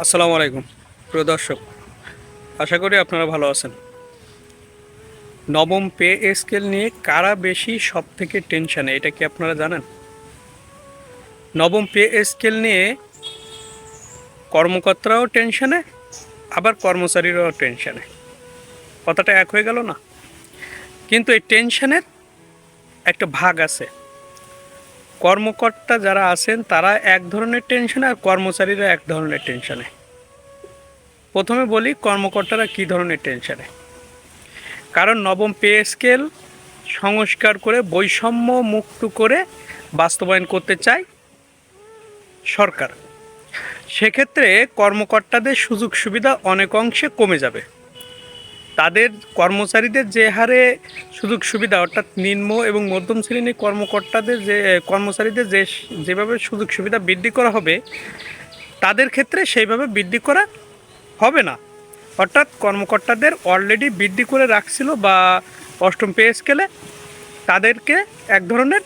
আসসালামু আলাইকুম প্রিয় দর্শক, আশা করি আপনারা ভালো আছেন। নবম পে স্কেল নিয়ে কারা বেশি সব থেকে টেনশনে, এটা কি আপনারা জানেন? নবম পে স্কেল নিয়ে কর্মকর্তারাও টেনশনে, আবার কর্মচারীরাও টেনশনে। কথাটা এক হয়ে গেল না? কিন্তু এই টেনশনের একটা ভাগ আছে। কর্মকর্তা যারা আছেন তারা এক ধরনের টেনশনে, আর কর্মচারীরা এক ধরনের টেনশনে। প্রথমে বলি কর্মকর্তারা কী ধরনের টেনশনে। কারণ নবম পে স্কেল সংস্কার করে বৈষম্য মুক্ত করে বাস্তবায়ন করতে চায় সরকার। সেক্ষেত্রে কর্মকর্তাদের সুযোগ সুবিধা অনেক অংশে কমে যাবে। তাদের কর্মচারীদের যে হারে সুযোগ সুবিধা, অর্থাৎ নিম্ন এবং মধ্যম শ্রেণীর কর্মচারীদের যেভাবে সুযোগ সুবিধা বৃদ্ধি করা হবে, তাদের ক্ষেত্রে সেইভাবে বৃদ্ধি করা হবে না। অর্থাৎ কর্মকর্তাদের অলরেডি বৃদ্ধি করে রাখছিল বা অষ্টম পে স্কেলে তাদেরকে এক ধরনের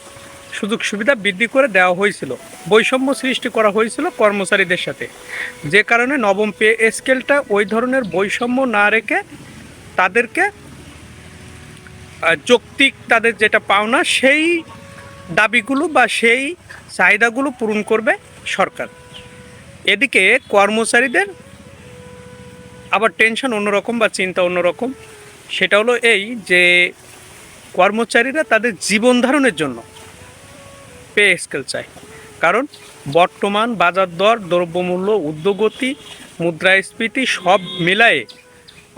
সুযোগ সুবিধা বৃদ্ধি করে দেওয়া হয়েছিল, বৈষম্য সৃষ্টি করা হয়েছিল কর্মচারীদের সাথে। যে কারণে নবম পে স্কেলটা ওই ধরনের বৈষম্য না রেখে তাদেরকে যৌক্তিক তাদের যেটা পাওনা সেই দাবিগুলো বা সেই চাহিদাগুলো পূরণ করবে সরকার। এদিকে কর্মচারীদের আবার টেনশন অন্যরকম বা চিন্তা অন্যরকম। সেটা হলো এই যে কর্মচারীরা তাদের জীবন ধারণের জন্য পে স্কেল চায়। কারণ বর্তমান বাজার দর, দ্রব্যমূল্য, ঊর্ধ্বগতি, মুদ্রাস্ফীতি সব মিলায়ে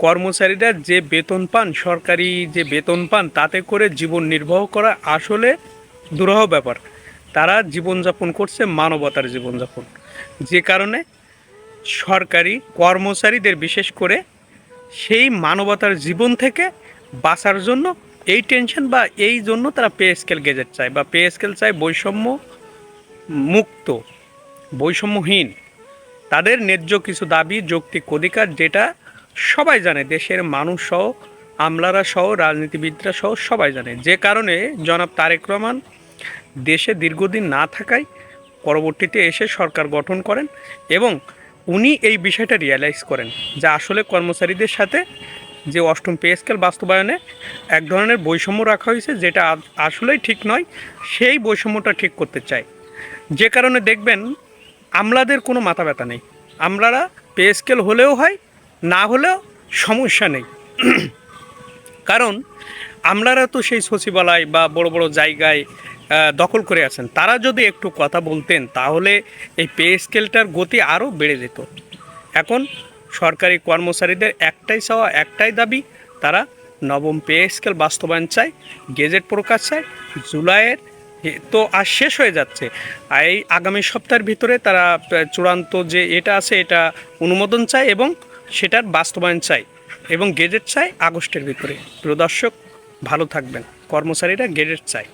কর্মচারীরা যে বেতন পান, সরকারি যে বেতন পান, তাতে করে জীবন নির্বাহ করা আসলে দুরূহ ব্যাপার। তারা জীবনযাপন করছে মানবতার জীবনযাপন। যে কারণে সরকারি কর্মচারীদের বিশেষ করে সেই মানবতার জীবন থেকে বাঁচার জন্য এই টেনশন বা এই জন্য তারা পে স্কেল গেজেট চায় বা পে স্কেল চায় বৈষম্য মুক্ত, বৈষম্যহীন। তাদের ন্যায্য কিছু দাবি, যৌক্তিক অধিকার, যেটা সবাই জানে, দেশের মানুষ সহ, আমলারা সহ, রাজনীতিবিদরা সহ সবাই জানে। যে কারণে জনাব তারেক রহমান দেশে দীর্ঘদিন না থাকায় পরবর্তীতে এসে সরকার গঠন করেন এবং উনি এই বিষয়টা রিয়ালাইজ করেন যে আসলে কর্মচারীদের সাথে যে অষ্টম পে স্কেল বাস্তবায়নে এক ধরনের বৈষম্য রাখা হয়েছে, যেটা আসলেই ঠিক নয়, সেই বৈষম্যটা ঠিক করতে চায়। যে কারণে দেখবেন আমলাদের কোনো মাথা ব্যথা নেই। আমলারা পে স্কেল হলেও হয়, না হলেও সমস্যা নেই। কারণ আমলারা তো সেই সচিবালয় বা বড় বড় জায়গায় দখল করে আছেন। তারা যদি একটু কথা বলতেন তাহলে এই পে স্কেলটার গতি আরও বেড়ে যেত। এখন সরকারি কর্মচারীদের একটাই চাওয়া, একটাই দাবি, তারা নবম পে স্কেল বাস্তবায়ন চায়, গেজেট প্রকাশ চায়। জুলাইয়ের তো আর শেষ হয়ে যাচ্ছে, এই আগামী সপ্তাহের ভিতরে তারা চূড়ান্ত যে এটা আছে এটা অনুমোদন চায় এবং সেটার বাস্তবায়ন চায় এবং গেজেট চায় আগস্টের ভিতরে। প্রিয় দর্শক, ভালো থাকবেন। কর্মচারীরা গেজেট চায়।